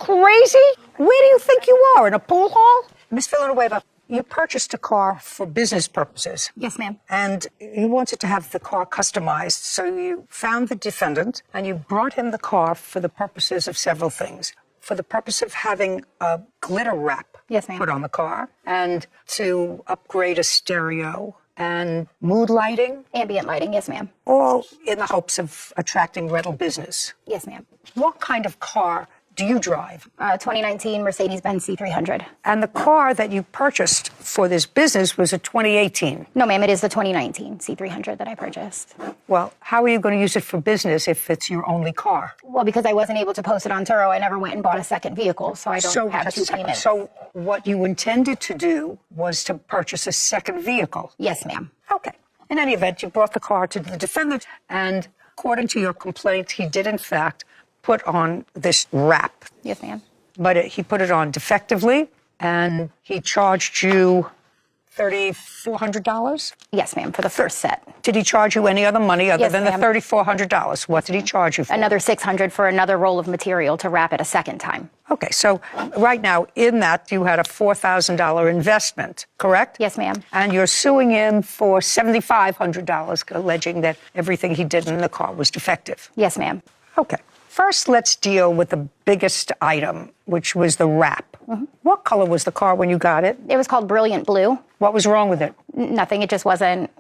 crazy? Where do you think you are, in a pool hall? Miss Villanueva, you purchased a car for business purposes. Yes, ma'am. And you wanted to have the car customized, so you found the defendant and you brought him the car for the purposes of several things. For the purpose of having a glitter wrap Yes, ma'am. put on the car, and to upgrade a stereo and mood lighting, Ambient lighting, yes, ma'am. all in the hopes of attracting rental business. Yes, ma'am. What kind of car do you drive? 2019 Mercedes-Benz C300. And the car that you purchased for this business was a 2018. No, ma'am, it is the 2019 C300 that I purchased. Well, how are you going to use it for business if it's your only car? Well, because I wasn't able to post it on Turo, I never went and bought a second vehicle, so I don't have two payments. So what you intended to do was to purchase a second vehicle? Yes, ma'am. Okay. In any event, you brought the car to the defendant, and according to your complaint, he did, in fact, put on this wrap. Yes, ma'am. But he put it on defectively, and he charged you $3,400? Yes, ma'am, for the first set. Did he charge you any other money other Yes, than the ma'am. $3,400? What did he charge you for? Another $600 for another roll of material to wrap it a second time. Okay, so right now, in that, you had a $4,000 investment, correct? Yes, ma'am. And you're suing him for $7,500, alleging that everything he did in the car was defective. Yes, ma'am. Okay. First, let's deal with the biggest item, which was the wrap. Mm-hmm. What color was the car when you got it? It was called Brilliant Blue. What was wrong with it? Nothing. It just wasn't.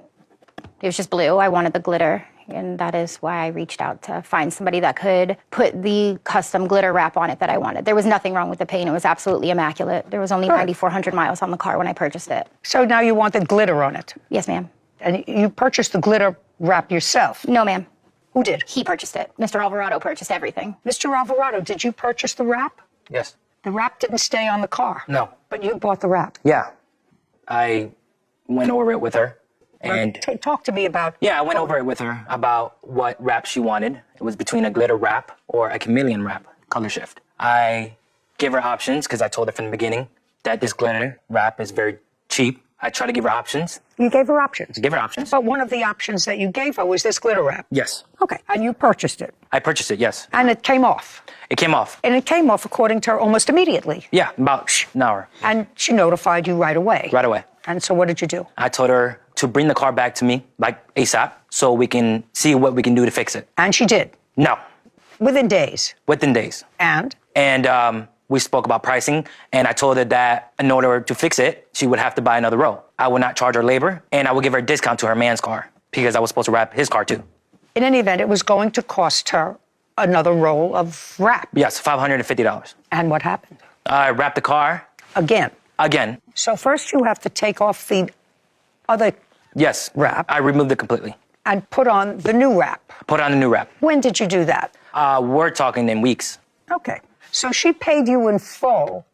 It was just blue. I wanted the glitter. And that is why I reached out to find somebody that could put the custom glitter wrap on it that I wanted. There was nothing wrong with the paint. It was absolutely immaculate. There was only 9,400 miles on the car when I purchased it. So now you wanted glitter on it? Yes, ma'am. And you purchased the glitter wrap yourself? No, ma'am. Who did? He purchased it. Mr. Alvarado purchased everything. Mr. Alvarado, did you purchase the wrap? Yes. The wrap didn't stay on the car? No. But you bought the wrap? Yeah. I went over it with her. And talk to me about... Yeah, I went over it with her about what wrap she wanted. It was between a glitter wrap or a chameleon wrap, color shift. I gave her options because I told her from the beginning that this glitter wrap is very cheap. I tried to give her options. You gave her options? Give her options. But one of the options that you gave her was this glitter wrap? Yes. Okay. And you purchased it? I purchased it, yes. And it came off? It came off. And it came off, according to her, almost immediately? Yeah, about an hour. And she notified you right away? Right away. And so what did you do? I told her to bring the car back to me, like ASAP, so we can see what we can do to fix it. And she did? No. Within days? Within days. And? And we spoke about pricing, and I told her that in order to fix it, she would have to buy another roll. I would not charge her labor, and I would give her a discount to her man's car, because I was supposed to wrap his car too. In any event, it was going to cost her another roll of wrap? Yes, $550. And what happened? I wrapped the car. Again? Again. So first you have to take off the other Yes. wrap. I removed it completely. And put on the new wrap. Put on the new wrap. When did you do that? We're talking in weeks. Okay. So she paid you in full,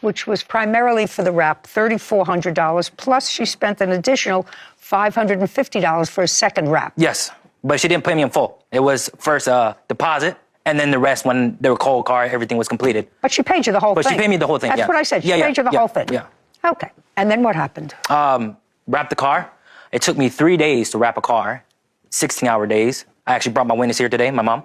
which was primarily for the wrap, $3,400, plus she spent an additional $550 for a second wrap. Yes, but she didn't pay me in full. It was first a deposit, and then the rest when the whole car, everything was completed. But she paid you the whole thing. But she paid me the whole thing, That's yeah. what I said. She paid you the whole thing. Yeah. Okay. And then what happened? Wrapped the car. It took me 3 days to wrap a car, 16-hour days. I actually brought my witness here today, my mom.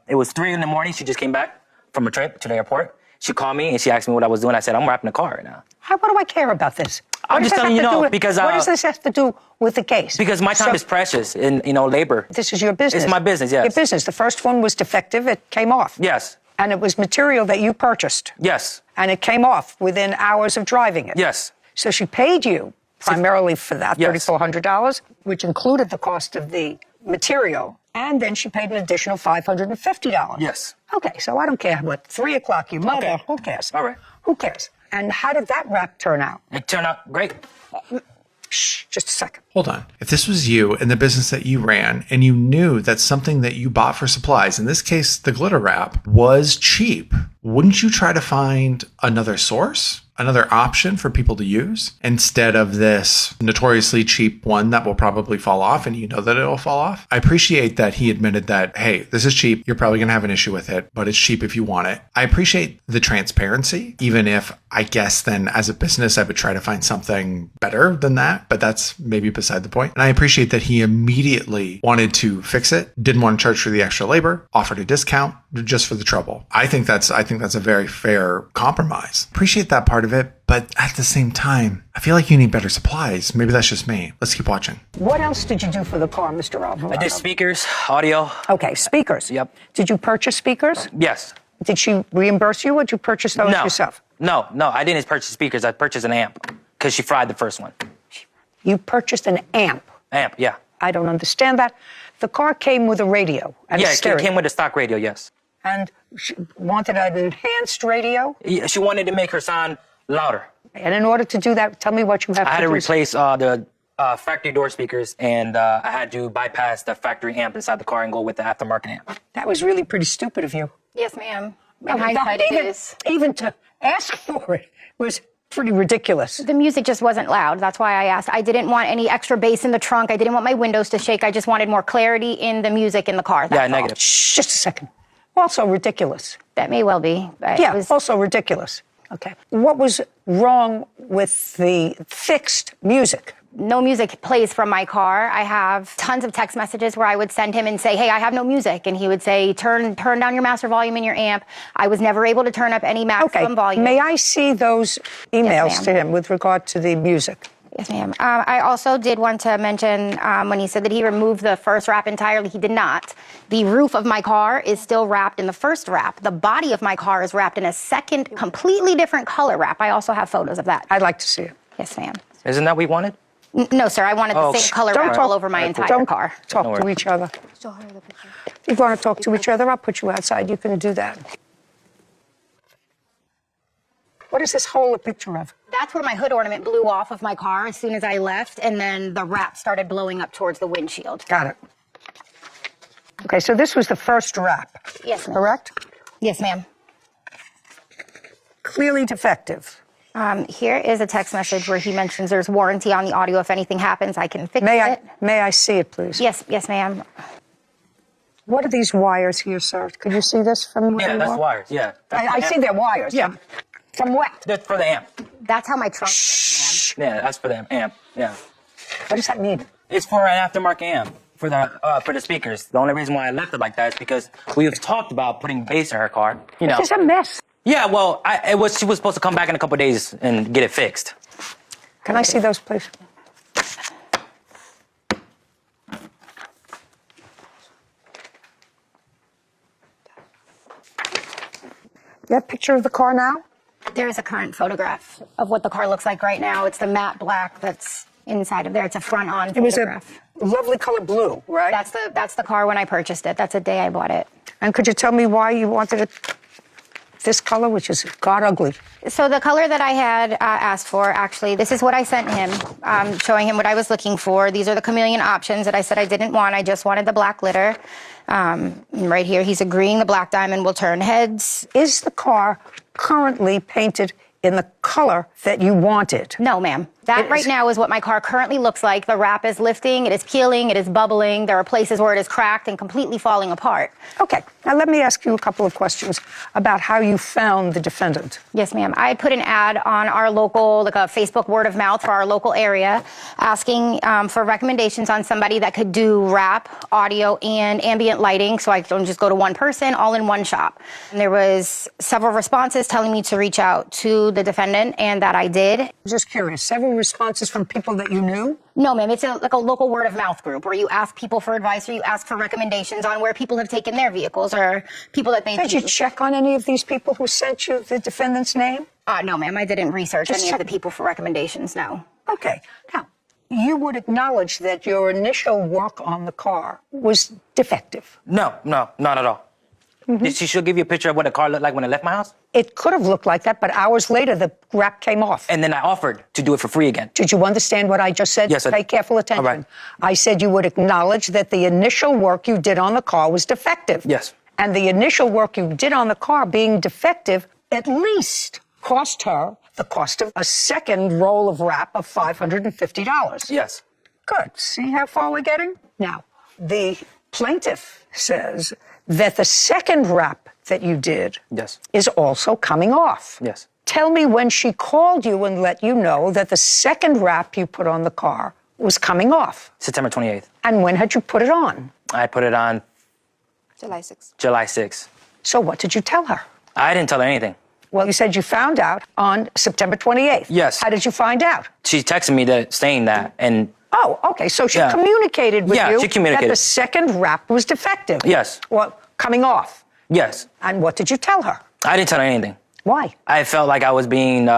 It was 3 a.m. She just came back from a trip to the airport. She called me and she asked me what I was doing. I said, I'm wrapping the car right now. What do I care about this? I'm just telling you because... what does this have to do with the case? Because my time is precious in, labor. This is your business. It's my business, yes. Your business. The first one was defective. It came off. Yes. And it was material that you purchased. Yes. And it came off within hours of driving it. Yes. So she paid you primarily for that, yes. $3,400, which included the cost of the material. And then she paid an additional $550. Yes. Okay, so I don't care what, 3 o'clock you mother, Okay. Who cares? All right. Who cares? And how did that wrap turn out? It turned out great. Shh, just a second. Hold on. If this was you and the business that you ran and you knew that something that you bought for supplies, in this case, the glitter wrap, was cheap, wouldn't you try to find another source? Another option for people to use instead of this notoriously cheap one that will probably fall off and you know that it'll fall off? I appreciate that he admitted that, hey, this is cheap. You're probably going to have an issue with it, but it's cheap if you want it. I appreciate the transparency, even if I guess then as a business, I would try to find something better than that, but that's maybe beside the point. And I appreciate that he immediately wanted to fix it, didn't want to charge for the extra labor, offered a discount, just for the trouble. I think that's a very fair compromise. Appreciate that part of it, but at the same time, I feel like you need better supplies. Maybe that's just me. Let's keep watching. What else did you do for the car, Mr. Alvarado? I did speakers, audio. Okay, speakers. Yep. Did you purchase speakers? Yes. Did she reimburse you, or did you purchase those No. yourself? No, I didn't purchase speakers. I purchased an amp because she fried the first one. You purchased an amp. Amp, yeah. I don't understand that. The car came with a radio and a Yeah, it stereo. came with a stock radio, yes. And she wanted an enhanced radio. Yeah, she wanted to make her sound louder. And in order to do that, tell me what you have I had to to do. replace the factory door speakers, and I had to bypass the factory amp inside the car and go with the aftermarket amp. That was really pretty stupid of you. Yes, ma'am. In hindsight, it is. Even to ask for it was pretty ridiculous. The music just wasn't loud. That's why I asked. I didn't want any extra bass in the trunk. I didn't want my windows to shake. I just wanted more clarity in the music in the car. That's Yeah, all. negative. Shh, just a second. Also ridiculous. That may well be. But Yeah, it was, also ridiculous. Okay. What was wrong with the fixed music? no music plays from my car. I have tons of text messages where I would send him and say, hey, I have no music. And he would say, turn down your master volume in your amp. I was never able to turn up any maximum volume. May I see those emails Yes, to ma'am. him with regard to the music? Yes, ma'am. I also did want to mention when he said that he removed the first wrap entirely, he did not. The roof of my car is still wrapped in the first wrap. The body of my car is wrapped in a second, completely different color wrap. I also have photos of that. I'd like to see it. Yes, ma'am. Isn't that what we wanted? No, sir. I wanted the same color Don't wrap talk- all over my entire Don't car. talk Don't to worry. each other. If you want to talk to each other, I'll put you outside. You can do that. What is this hole a picture of? That's where my hood ornament blew off of my car as soon as I left, and then the wrap started blowing up towards the windshield. Got it. Okay, so this was the first wrap, Yes, ma'am. correct? Yes, ma'am. Clearly defective. Here is a text message where he mentions there's warranty on the audio. If anything happens, I can fix it. May I see it, please? Yes, ma'am. What are these wires here, sir? Could you see this from where Yeah, you that's are? wires. Yeah. I see they're wires. Yeah. From what? That's for the amp. That's how my trunk is, Yeah, that's for the amp. Yeah. What does that mean? It's for an aftermarket amp for the speakers. The only reason why I left it like that is because we've talked about putting bass in her car. You know. It's a mess. Yeah. Well, she was supposed to come back in a couple of days and get it fixed. Can I see those, please? You have a picture of the car now? ma'am. There is a current photograph of what the car looks like right now. It's the matte black that's inside of there. It's a front-on It was a photograph. lovely color blue, right? That's the car when I purchased it. That's the day I bought it. And could you tell me why you wanted it this color, which is god ugly? So the color that I had asked for, actually, this is what I sent him, showing him what I was looking for. These are the chameleon options that I said I didn't want. I just wanted the black glitter. Right here, he's agreeing the black diamond will turn heads. Is the car currently painted in the color that you wanted? No, ma'am. That It right is- now is what my car currently looks like. The wrap is lifting, it is peeling, it is bubbling. There are places where it is cracked and completely falling apart. Okay, now let me ask you a couple of questions about how you found the defendant. Yes, ma'am. I put an ad on our local, like a Facebook word of mouth for our local area, asking for recommendations on somebody that could do wrap, audio, and ambient lighting, so I don't just go to one person, all in one shop. And there was several responses telling me to reach out to the defendant, and that I did. Just curious, several responses from people that you knew? No, ma'am. It's like a local word of mouth group where you ask people for advice or you ask for recommendations on where people have taken their vehicles or people that they've Did you used. check on any of these people who sent you the defendant's name? No, ma'am. I didn't research Just any of the check- people for recommendations, no. Okay, now, you would acknowledge that your initial work on the car was defective. No, not at all. Did she give you a picture of what the car looked like when it left my house? It could have looked like that, but hours later, the wrap came off. And then I offered to do it for free again. Did you understand what I just said? Yes, I Pay did. careful attention. All right. I said you would acknowledge that the initial work you did on the car was defective. Yes. And the initial work you did on the car being defective at least cost her the cost of a second roll of wrap of $550. Yes. Good. See how far we're getting? Now, the plaintiff says that the second wrap that you did Yes. is also coming off. Yes. Tell me when she called you and let you know that the second wrap you put on the car was coming off. September 28th. And when had you put it on? I put it on July 6th. July 6th. So what did you tell her? I didn't tell her anything. Well, you said you found out on September 28th. Yes. How did you find out? She texted me saying that, and Oh, okay. So she Yeah. communicated with Yeah, you she communicated. that the second wrap was defective. Yes. Well, coming off. yes, And what did you tell her? I didn't tell her anything. Why? I felt like I was being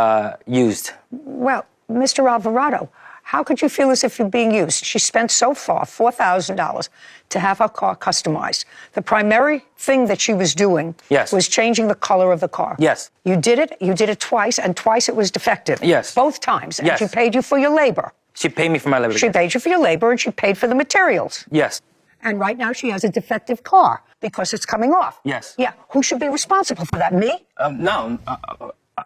used. Well, Mr. Alvarado, how could you feel as if you're being used? She spent so far $4,000 to have her car customized. The primary thing that she was doing Yes. was changing the color of the car. Yes. You did it twice, and twice it was defective. Yes. Both times. And Yes. she paid you for your labor. She paid me for my labor. She paid you for your labor, and she paid for the materials. Yes. And right now she has a defective car because it's coming off. Yes. Yeah. Who should be responsible for that? Me? No,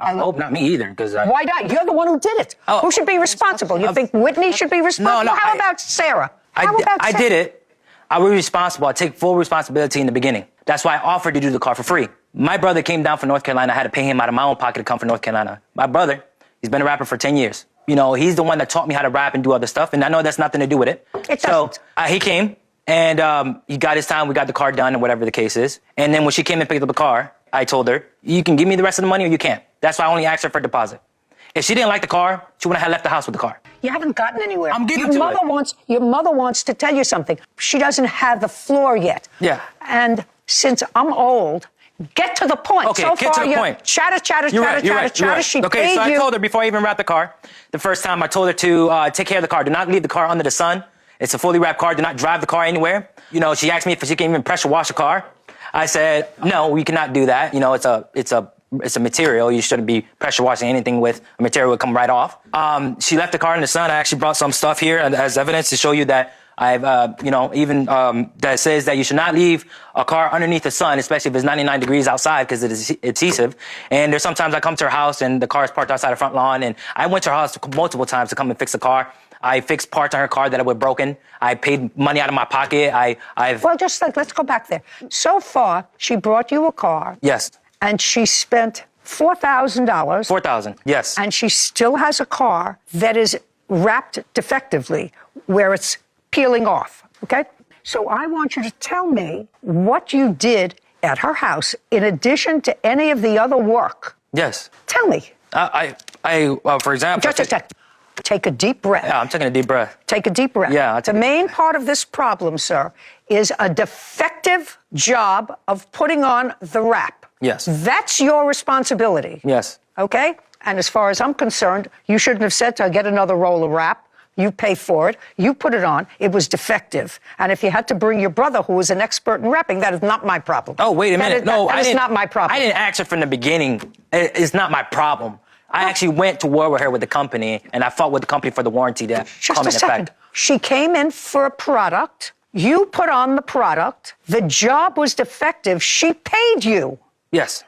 I hope not me either, because Why not? You're the one who did it. Oh. Who should be responsible? You think Whitney should be responsible? No, How about Sarah? I did it. I was responsible. I take full responsibility in the beginning. That's why I offered to do the car for free. My brother came down from North Carolina. I had to pay him out of my own pocket to come from North Carolina. My brother, he's been a rapper for 10 years. You know, he's the one that taught me how to rap and do other stuff, and I know that's nothing to do with it. It so doesn't. He came, and he got his time. We got the car done, or whatever the case is. And then when she came and picked up the car, I told her, you can give me the rest of the money or you can't. That's why I only asked her for a deposit. If she didn't like the car, she wouldn't have left the house with the car. You haven't gotten anywhere. I'm getting your to mother it. Your mother wants to tell you something. She doesn't have the floor yet. Yeah. And since I'm old, get to the point. Okay, so get far, to the you're point. Chatter. You're right. She okay, paid so you. I told her before I even wrapped the car, the first time I told her to take care of the car. Do not leave the car under the sun. It's a fully wrapped car. Do not drive the car anywhere. You know, she asked me if she can even pressure wash a car. I said, no, we cannot do that. You know, it's a material. You shouldn't be pressure washing anything with a material would come right off. She left the car in the sun. I actually brought some stuff here as evidence to show you that I've, that says that you should not leave a car underneath the sun, especially if it's 99 degrees outside because it is adhesive. And there's sometimes I come to her house and the car is parked outside the front lawn, and I went to her house multiple times to come and fix the car. I fixed parts on her car that were broken. I paid money out of my pocket. Well, let's go back there. So far, she brought you a car. Yes. And she spent $4,000. $4,000. Yes. And she still has a car that is wrapped defectively where it's peeling off. Okay? So I want you to tell me what you did at her house in addition to any of the other work. Yes. Tell me. For example. Just take a deep breath. Yeah, I'm taking a deep breath. Take a deep breath. Yeah. The main part of this problem, sir, is a defective job of putting on the wrap. Yes. That's your responsibility. Yes. Okay? And as far as I'm concerned, you shouldn't have said to her, get another roll of wrap. You pay for it. You put it on. It was defective. And if you had to bring your brother, who is an expert in wrapping, that is not my problem. Oh, wait a minute. That is not my problem. I didn't ask her from the beginning. It's not my problem. I actually went to war with her with the company, and I fought with the company for the warranty to come in Just a second. effect. She came in for a product. You put on the product. The job was defective. She paid you. Yes.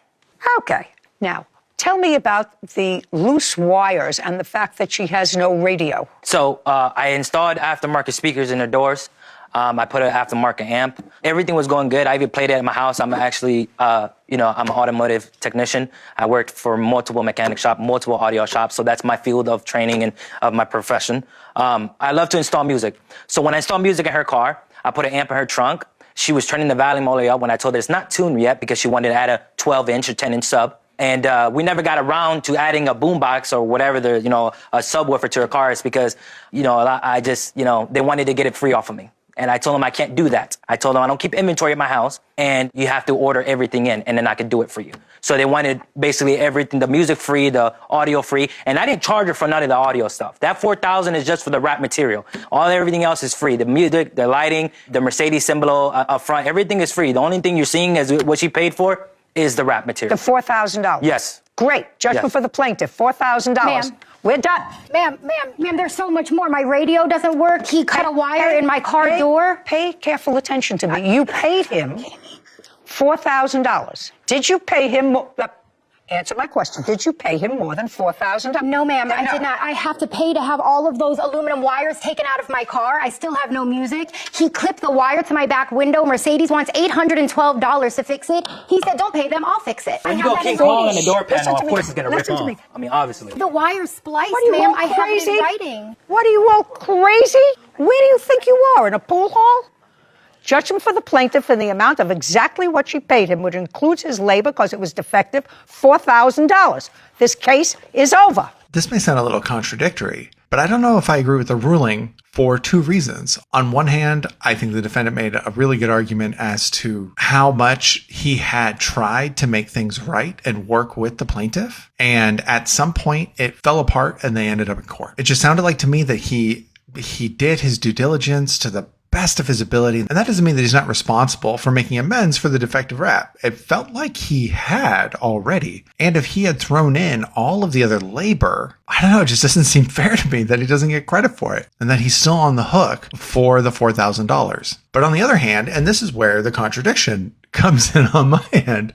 Okay. Now, tell me about the loose wires and the fact that she has no radio. So I installed aftermarket speakers in her doors. I put an aftermarket amp. Everything was going good. I even played it at my house. I'm actually, I'm an automotive technician. I worked for multiple mechanic shops, multiple audio shops. So that's my field of training and of my profession. I love to install music. So when I installed music in her car, I put an amp in her trunk. She was turning the volume all the way up when I told her it's not tuned yet because she wanted to add a 12-inch or 10-inch sub. And we never got around to adding a boombox or whatever a subwoofer to her car. It's because, they wanted to get it free off of me. And I told them I can't do that. I told them I don't keep inventory at my house, and you have to order everything in, and then I could do it for you. So they wanted basically everything, the music free, the audio free, and I didn't charge her for none of the audio stuff. That $4,000 is just for the rap material. Everything else is free. The music, the lighting, the Mercedes symbol up front, everything is free. The only thing you're seeing as what she paid for is the rap material. The $4,000? Yes. Great. Judgment for the plaintiff, $4,000. Ma'am. We're done. Ma'am, there's so much more. My radio doesn't work. He cut a wire in my car door. Pay careful attention to me. You paid him $4,000. Did you pay him answer my question. Did you pay him more than $4,000? No, ma'am, I did not. I have to pay to have all of those aluminum wires taken out of my car. I still have no music. He clipped the wire to my back window. Mercedes wants $812 to fix it. He said, don't pay them, I'll fix it. When you go King Kong on the door panel, of course it's going to rip off. I mean, obviously. The wire's spliced, What are you ma'am. all I have it crazy? in writing. What are you all crazy? Where do you think you are, in a pool hall? Judgment for the plaintiff in the amount of exactly what she paid him, which includes his labor because it was defective, $4,000. This case is over. This may sound a little contradictory, but I don't know if I agree with the ruling for two reasons. On one hand, I think the defendant made a really good argument as to how much he had tried to make things right and work with the plaintiff. And at some point, it fell apart and they ended up in court. It just sounded like to me that he did his due diligence to the best of his ability. And that doesn't mean that he's not responsible for making amends for the defective wrap. It felt like he had already. And if he had thrown in all of the other labor, I don't know, it just doesn't seem fair to me that he doesn't get credit for it and that he's still on the hook for the $4,000. But on the other hand, and this is where the contradiction comes in on my end,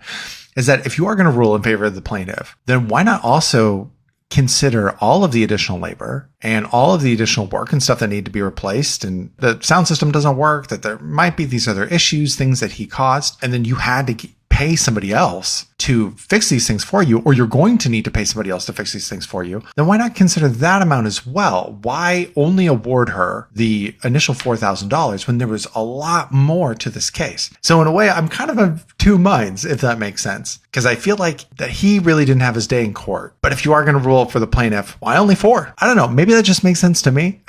is that if you are going to rule in favor of the plaintiff, then why not also consider all of the additional labor and all of the additional work and stuff that need to be replaced, and the sound system doesn't work, that there might be these other issues, things that he caused, and then you had to pay somebody else to fix these things for you, or you're going to need to pay somebody else to fix these things for you, then why not consider that amount as well? Why only award her the initial $4,000 when there was a lot more to this case? So in a way, I'm kind of two minds, if that makes sense, because I feel like that he really didn't have his day in court. But if you are going to rule for the plaintiff, why only four? I don't know. Maybe that just makes sense to me.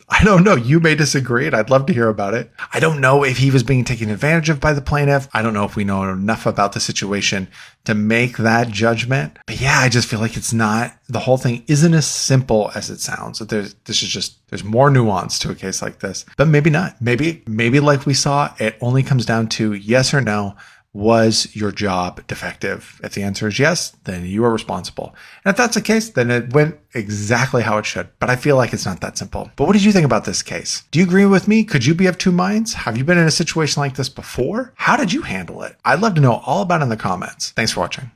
I don't know. You may disagree, and I'd love to hear about it. I don't know if he was being taken advantage of by the plaintiff. I don't know if we know enough about the situation to make that judgment. But yeah, I just feel like the whole thing isn't as simple as it sounds. There's more nuance to a case like this, but maybe not. Maybe like we saw, it only comes down to yes or no. Was your job defective? If the answer is yes, then you are responsible. And if that's the case, then it went exactly how it should. But I feel like it's not that simple. But what did you think about this case? Do you agree with me? Could you be of two minds? Have you been in a situation like this before? How did you handle it? I'd love to know all about it in the comments. Thanks for watching.